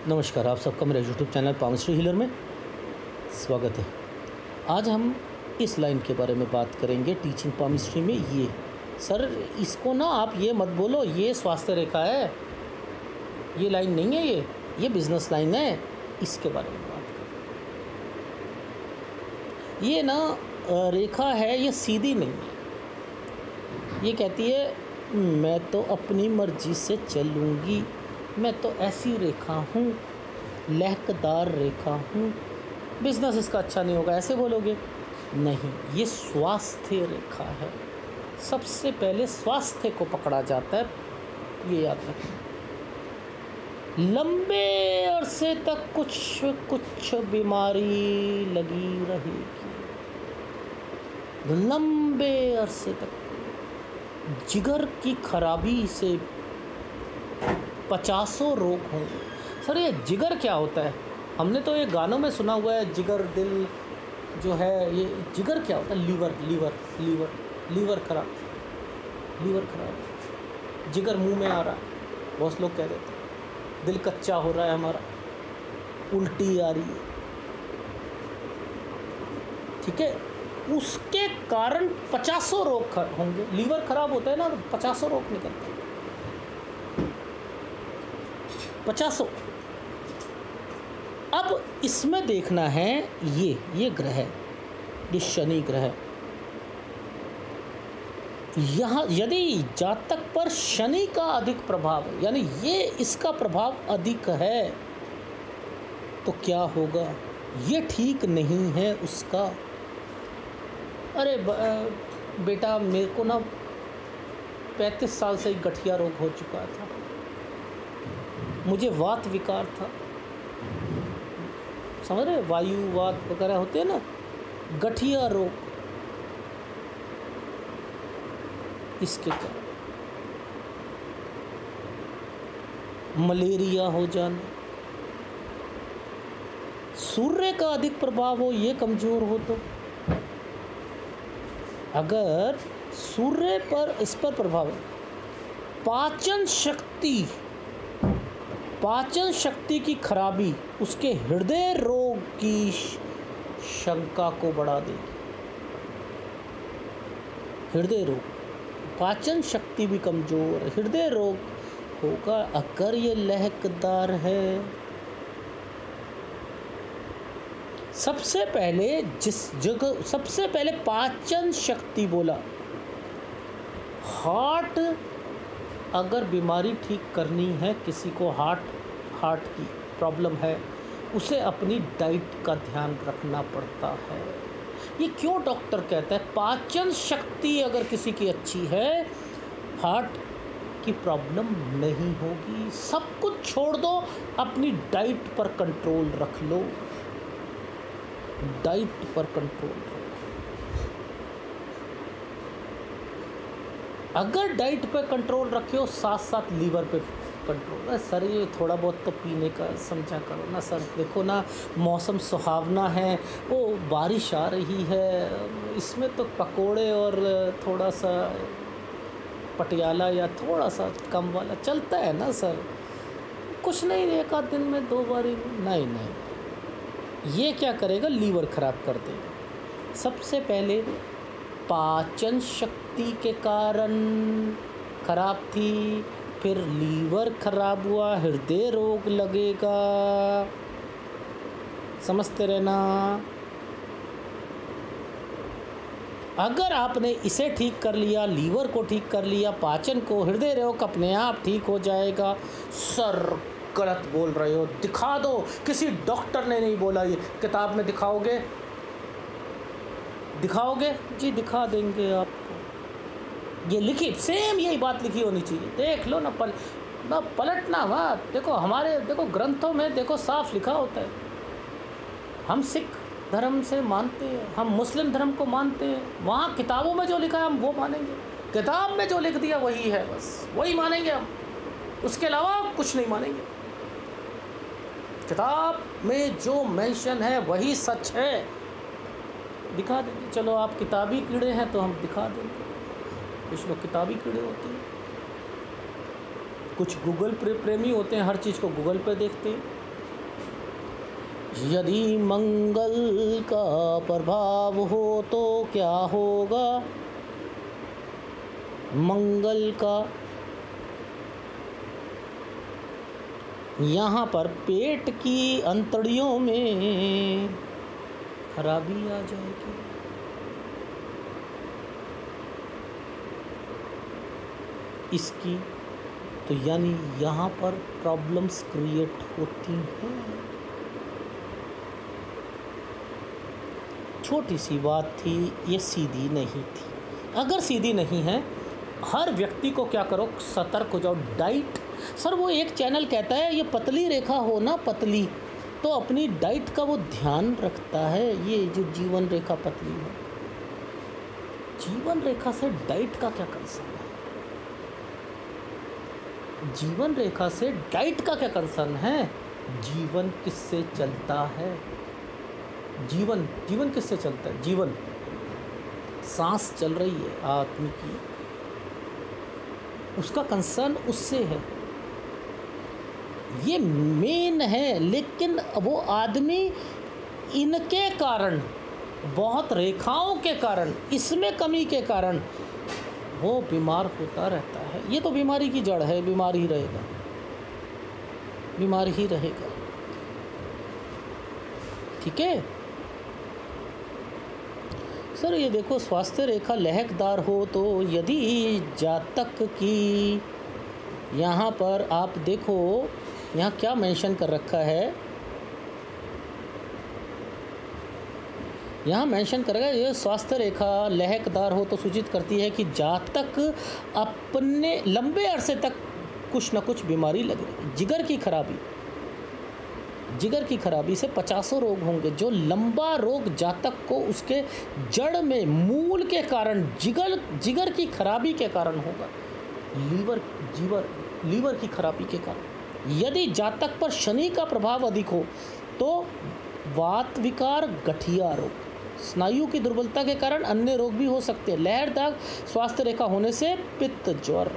नमस्कार, आप सबका मेरे यूट्यूब चैनल पामस्ट्री हीलर में स्वागत है। आज हम इस लाइन के बारे में बात करेंगे टीचिंग पामस्ट्री में। ये सर इसको ना आप ये मत बोलो, ये स्वास्थ्य रेखा है, ये लाइन नहीं है, ये बिजनेस लाइन है। इसके बारे में बात करें। ये ना रेखा है, ये सीधी नहीं है। ये कहती है मैं तो अपनी मर्जी से चलूँगी, मैं तो ऐसी रेखा हूँ, लहकदार रेखा हूँ, बिजनेस इसका अच्छा नहीं होगा, ऐसे बोलोगे नहीं। ये स्वास्थ्य रेखा है। सबसे पहले स्वास्थ्य को पकड़ा जाता है, ये याद रखें। लंबे अरसे तक कुछ बीमारी लगी रहेगी, लंबे अरसे तक। जिगर की खराबी से 50 रोग होंगे। सर ये जिगर क्या होता है? हमने तो ये गानों में सुना हुआ है, जिगर दिल जो है, ये जिगर क्या होता है? लीवर खराब, जिगर मुंह में आ रहा है, बहुत लोग कह रहे थे। दिल कच्चा हो रहा है हमारा, उल्टी आ रही है, ठीक है, उसके कारण 50 रोग होंगे। लीवर खराब होता है ना, 50 रोग निकलते हैं, 50। अब इसमें देखना है, ये ग्रह है, ये शनि ग्रह है। यहाँ यदि जातक पर शनि का अधिक प्रभाव है, यानी ये इसका प्रभाव अधिक है, तो क्या होगा? ये ठीक नहीं है उसका। अरे बेटा, मेरे को ना 35 साल से गठिया रोग हो चुका था, मुझे वात विकार था, समझ रहे, वायु वात वगैरह होते हैं ना, गठिया रोग, इसके कारण मलेरिया हो जाना, सूर्य का अधिक प्रभाव हो, ये कमजोर हो तो, अगर सूर्य पर इस पर प्रभाव है, पाचन शक्ति की खराबी उसके हृदय रोग की शंका को बढ़ा देगी। हृदय रोग, पाचन शक्ति भी कमजोर, हृदय रोग होगा अगर ये लहकदार है। सबसे पहले पाचन शक्ति बोला। हार्ट, अगर बीमारी ठीक करनी है, किसी को हार्ट की प्रॉब्लम है, उसे अपनी डाइट का ध्यान रखना पड़ता है। ये क्यों डॉक्टर कहता है? पाचन शक्ति अगर किसी की अच्छी है, हार्ट की प्रॉब्लम नहीं होगी। सब कुछ छोड़ दो, अपनी डाइट पर कंट्रोल रख लो, डाइट पर कंट्रोल रखो। अगर डाइट पे कंट्रोल रखे हो, साथ साथ लीवर पे कंट्रोल। सर ये थोड़ा बहुत तो पीने का समझा करो ना सर, देखो ना मौसम सुहावना है, वो बारिश आ रही है, इसमें तो पकोड़े और थोड़ा सा पटियाला या थोड़ा सा कम वाला चलता है ना सर, कुछ नहीं, एक आध दिन में 2 बारी नहीं, ये क्या करेगा? लीवर खराब कर देगा। सबसे पहले पाचन शक्ति के कारण खराब थी, फिर लीवर खराब हुआ, हृदय रोग लगेगा, समझते रहना। अगर आपने इसे ठीक कर लिया, लीवर को ठीक कर लिया, पाचन को, हृदय रोग अपने आप ठीक हो जाएगा। सर गलत बोल रहे हो, दिखा दो, किसी डॉक्टर ने नहीं बोला, ये किताब में दिखाओगे जी? दिखा देंगे आपको, ये लिखी, सेम यही बात लिखी होनी चाहिए, देख लो ना, पलटना मत। देखो हमारे, देखो ग्रंथों में देखो साफ लिखा होता है। हम सिख धर्म से मानते हैं, हम मुस्लिम धर्म को मानते हैं, वहाँ किताबों में जो लिखा है हम वो मानेंगे, किताब में जो लिख दिया वही है, बस वही मानेंगे हम, उसके अलावा कुछ नहीं मानेंगे। किताब में जो मेंशन है वही सच है, दिखा देंगे। चलो आप किताबी कीड़े हैं तो हम दिखा देंगे, कुछ लोग किताबी कीड़े होते हैं, कुछ गूगल प्रेमी होते हैं, हर चीज़ को गूगल पे देखते हैं। यदि मंगल का प्रभाव हो तो क्या होगा? मंगल का यहाँ पर पेट की अंतड़ियों में खराबी आ जाएगी। इसकी तो यानी यहाँ पर प्रॉब्लम्स क्रिएट होती हैं। छोटी सी बात थी, ये सीधी नहीं थी। अगर सीधी नहीं है, हर व्यक्ति को क्या करो, सतर्क हो जाओ। डाइट, सर वो एक चैनल कहता है ये पतली रेखा हो ना, पतली, तो अपनी डाइट का वो ध्यान रखता है। ये जो जीवन रेखा पतली है, जीवन रेखा से डाइट का क्या कंसर्न है? जीवन रेखा से डाइट का क्या कंसर्न है? जीवन किससे चलता है? जीवन किससे चलता है? जीवन, सांस चल रही है आदमी की, उसका कंसर्न उससे है, ये मेन है। लेकिन वो आदमी इनके कारण, बहुत रेखाओं के कारण, इसमें कमी के कारण वो बीमार होता रहता है। ये तो बीमारी की जड़ है, बीमार ही रहेगा, बीमार ही रहेगा। ठीक है सर, ये देखो स्वास्थ्य रेखा लहकदार हो तो यदि जातक की, यहाँ पर आप देखो यहाँ क्या मेंशन कर रखा है, यहाँ मेंशन करेगा ये स्वास्थ्य रेखा लहकदार हो तो सूचित करती है कि जातक अपने लंबे अरसे तक कुछ न कुछ बीमारी लग रही है। जिगर की खराबी से 50 रोग होंगे। जो लंबा रोग जातक को उसके जड़ में, मूल के कारण, जिगर की खराबी के कारण होगा। लीवर की खराबी के कारण। यदि जातक पर शनि का प्रभाव अधिक हो तो वात विकार, गठिया रोग, स्नायु की दुर्बलता के कारण अन्य रोग भी हो सकते हैं। लहरदार स्वास्थ्य रेखा होने से पित्त, ज्वर,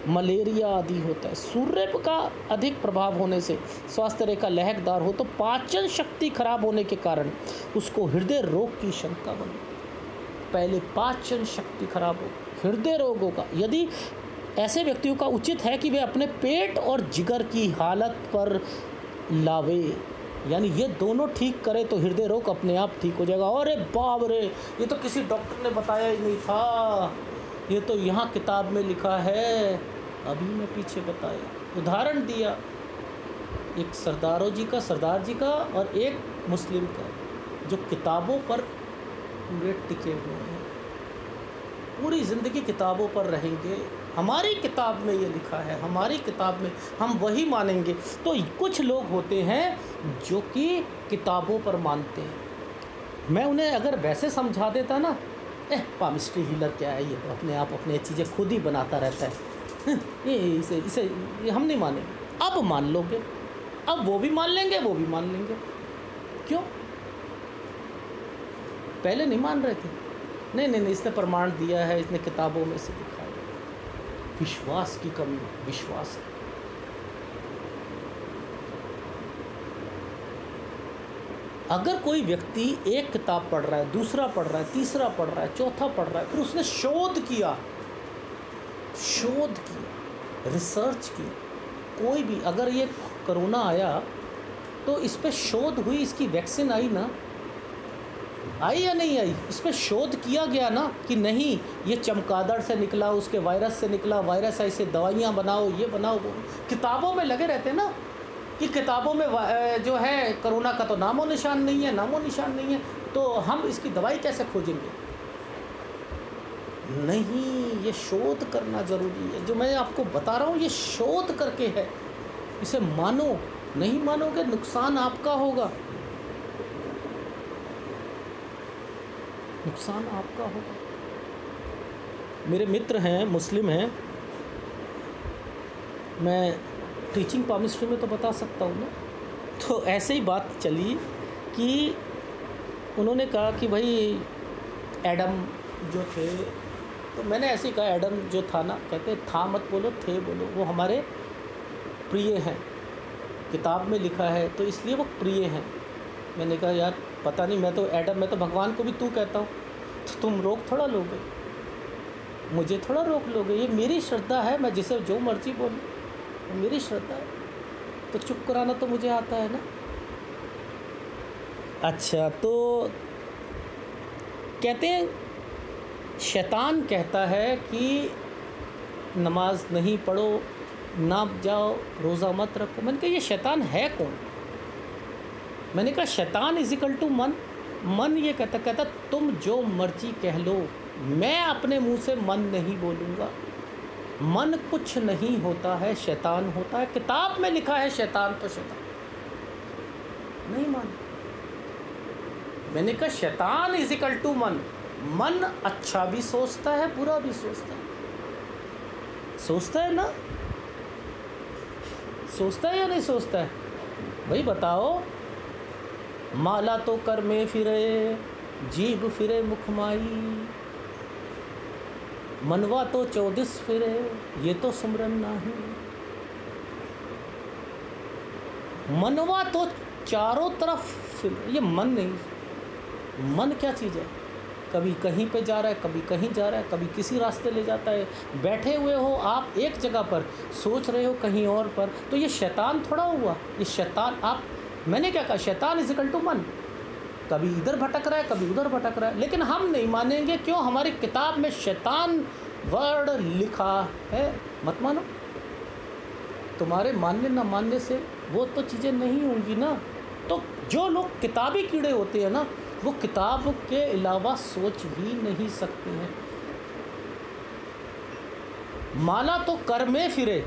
मलेरिया आदि होता है। सूर्य का अधिक प्रभाव होने से स्वास्थ्य रेखा लहकदार हो तो पाचन शक्ति खराब होने के कारण उसको हृदय रोग की शंका बनी। पहले पाचन शक्ति खराब हो, हृदय रोग होगा। यदि ऐसे व्यक्तियों का उचित है कि वे अपने पेट और जिगर की हालत पर लावे, यानी ये दोनों ठीक करे तो हृदय रोग अपने आप ठीक हो जाएगा। अरे बाप रे, ये तो किसी डॉक्टर ने बताया ही नहीं था, ये तो यहाँ किताब में लिखा है, अभी मैं पीछे बताया, उदाहरण दिया एक सरदार जी का और एक मुस्लिम का, जो किताबों पर पूरे टिके हुए हैं, पूरी ज़िंदगी किताबों पर रहेंगे। हमारी किताब में ये लिखा है, हमारी किताब में हम वही मानेंगे। तो कुछ लोग होते हैं जो कि किताबों पर मानते हैं। मैं उन्हें अगर वैसे समझा देता ना, पामिस्ट्री हीलर क्या है, ये अपने आप अपने चीज़ें खुद ही बनाता रहता है, इसे हम नहीं मानेंगे। अब मान लोगे, अब वो भी मान लेंगे, वो भी मान लेंगे। क्यों? पहले नहीं मान रहे थे। नहीं, इसने प्रमाण दिया है, इसने किताबों में से लिखा है। विश्वास की कमी, विश्वास। अगर कोई व्यक्ति एक किताब पढ़ रहा है, दूसरा पढ़ रहा है, तीसरा पढ़ रहा है, चौथा पढ़ रहा है, फिर उसने शोध किया, रिसर्च की, कोई भी, अगर ये कोरोना आया तो इस पे शोध हुई, इसकी वैक्सीन आई ना, आई या नहीं आई, इस पर शोध किया गया ना कि नहीं ये चमगादड़ से निकला, उसके वायरस से निकला, वायरस है, इसे दवाइयाँ बनाओ, ये बनाओ, वो। किताबों में लगे रहते हैं ना कि किताबों में जो है कोरोना का तो नामो निशान नहीं है, तो हम इसकी दवाई कैसे खोजेंगे? नहीं, ये शोध करना ज़रूरी है। जो मैं आपको बता रहा हूँ ये शोध करके है, इसे मानो। नहीं मानोगे नुकसान आपका होगा, नुकसान आपका होगा। मेरे मित्र हैं, मुस्लिम हैं, मैं टीचिंग पामिस्ट्री में तो बता सकता हूँ ना। तो ऐसे ही बात चली कि उन्होंने कहा कि भाई एडम जो थे, तो मैंने ऐसे ही कहा एडम जो था ना, कहते था मत बोलो, थे बोलो, वो हमारे प्रिय हैं, किताब में लिखा है तो इसलिए वो प्रिय हैं। मैंने कहा यार पता नहीं, मैं तो एडम, मैं तो भगवान को भी तू कहता हूँ, तो तुम रोक थोड़ा लोगे, मुझे थोड़ा रोक लोगे, ये मेरी श्रद्धा है, मैं जिसे जो मर्जी बोलूँ, मेरी श्रद्धा है, तो चुप कराना तो मुझे आता है ना। अच्छा, तो कहते हैं शैतान कहता है कि नमाज नहीं पढ़ो, ना जाओ, रोज़ा मत रखो। मैंने कहा ये शैतान है कौन? मैंने कहा शैतान इजिकल टू मन। मन ये कहता तुम जो मर्जी कह लो, मैं अपने मुंह से मन नहीं बोलूँगा। मन कुछ नहीं होता है, शैतान होता है। किताब में लिखा है शैतान, तो शैतान नहीं मान। मैंने कहा शैतान इजिकल टू मन। मन अच्छा भी सोचता है, बुरा भी सोचता है, सोचता है ना, सोचता है या नहीं सोचता है भाई बताओ। माला तो कर में फिरे, जीभ फिरे मुखमाई, मनवा तो 24 फिरे, ये तो सुमरन नाही। मनवा तो चारों तरफ फिरे, ये मन नहीं। मन क्या चीज़ है? कभी कहीं पे जा रहा है, कभी कहीं जा रहा है, कभी किसी रास्ते ले जाता है। बैठे हुए हो आप एक जगह पर, सोच रहे हो कहीं और पर, तो ये शैतान थोड़ा हुआ। ये शैतान आप, मैंने क्या कहा, शैतान इजिकल टू मन। कभी इधर भटक रहा है, कभी उधर भटक रहा है, लेकिन हम नहीं मानेंगे। क्यों? हमारी किताब में शैतान वर्ड लिखा है। मत मानो। तुम्हारे मानने ना मानने से वो तो चीज़ें नहीं होंगी ना। तो जो लोग किताबी कीड़े होते हैं ना, वो किताब के अलावा सोच ही नहीं सकते हैं। माला तो कर में फिरे,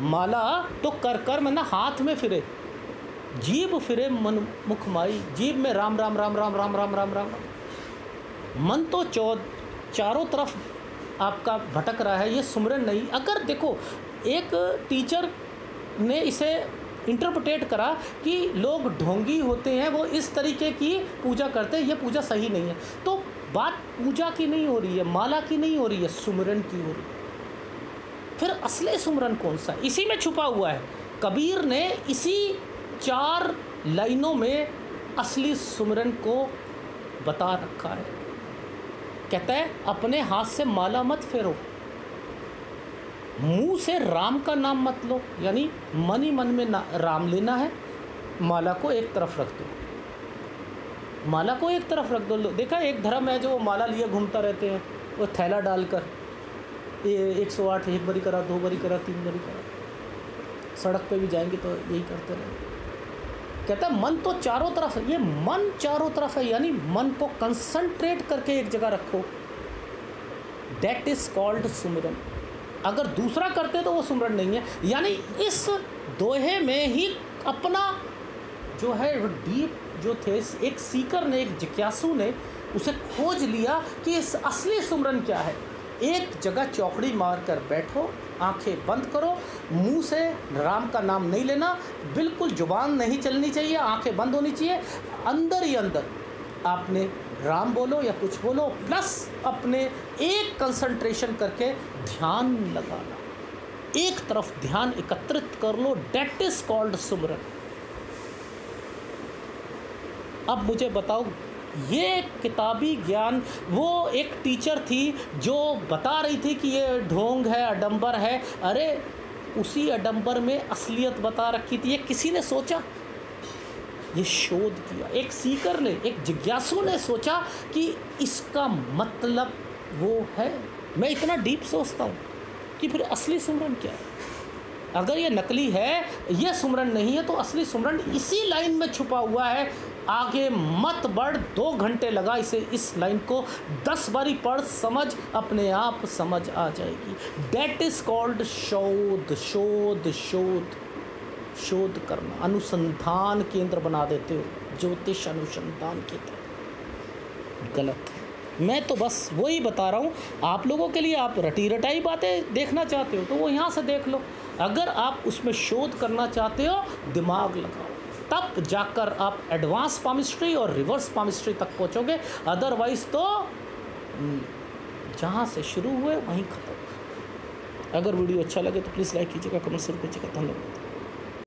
माला तो कर में ना हाथ में फिरे, जीभ फिरे मन मुखमाई, जीभ में राम राम राम राम राम राम राम राम। मन तो चारों तरफ आपका भटक रहा है, ये सुमरन नहीं। अगर देखो, एक टीचर ने इसे इंटरप्रेट करा कि लोग ढोंगी होते हैं, वो इस तरीके की पूजा करते हैं, ये पूजा सही नहीं है। तो बात पूजा की नहीं हो रही है, माला की नहीं हो रही है, सुमरन की हो रही है। फिर असली सुमरन कौन सा? इसी में छुपा हुआ है। कबीर ने इसी 4 लाइनों में असली सुमरन को बता रखा है। कहता है अपने हाथ से माला मत फेरो, मुंह से राम का नाम मत लो, यानी मन ही मन में राम लेना है। माला को एक तरफ रख दो, माला को एक तरफ रख दो। देखा एक धर्म है जो माला लिए घूमता रहते हैं, वो थैला डालकर 108 एक बारी करा, 2 बारी करा, 3 बारी करा। सड़क पे भी जाएंगे तो यही करते रहेंगे। कहता है मन तो चारों तरफ है, ये मन चारों तरफ है, यानी मन को कंसंट्रेट करके एक जगह रखो। दैट इज कॉल्ड सुमिरन। अगर दूसरा करते तो वो सुमरन नहीं है। यानी इस दोहे में ही अपना जो है वो डीप जो थे, एक सीकर ने, एक जिज्ञासु ने उसे खोज लिया कि इस असली सुमरन क्या है। एक जगह चौकड़ी मार कर बैठो, आंखें बंद करो, मुंह से राम का नाम नहीं लेना, बिल्कुल जुबान नहीं चलनी चाहिए, आंखें बंद होनी चाहिए। अंदर ही अंदर आपने राम बोलो या कुछ बोलो, प्लस अपने एक कंसंट्रेशन करके ध्यान लगाना, एक तरफ ध्यान एकत्रित कर लो। That is called Sumiran. अब मुझे बताओ, ये किताबी ज्ञान, वो एक टीचर थी जो बता रही थी कि ये ढोंग है, अडंबर है। अरे उसी अडंबर में असलियत बता रखी थी। ये किसी ने सोचा, ये शोध किया, एक सीकर ने, एक जिज्ञासु ने सोचा कि इसका मतलब वो है। मैं इतना डीप सोचता हूँ कि फिर असली सुमरन क्या है। अगर ये नकली है, ये सुमरन नहीं है, तो असली सुमरन इसी लाइन में छुपा हुआ है। आगे मत बढ़, 2 घंटे लगा इसे, इस लाइन को 10 बारी पढ़, समझ, अपने आप समझ आ जाएगी। दैट इज कॉल्ड शोध। शोध शोध शोध करना, अनुसंधान केंद्र बना देते हो, ज्योतिष अनुसंधान केंद्र। गलत है। मैं तो बस वही बता रहा हूँ आप लोगों के लिए। आप रटी रटाई बातें देखना चाहते हो तो वो यहाँ से देख लो। अगर आप उसमें शोध करना चाहते हो, दिमाग लगाओ, तब जाकर आप एडवांस पामिस्ट्री और रिवर्स पामिस्ट्री तक पहुँचोगे। अदरवाइज़ तो जहाँ से शुरू हुए वहीं ख़त्म। अगर वीडियो अच्छा लगे तो प्लीज़ लाइक कीजिएगा, कमेंट जरूर कीजिएगा। धन्यवाद।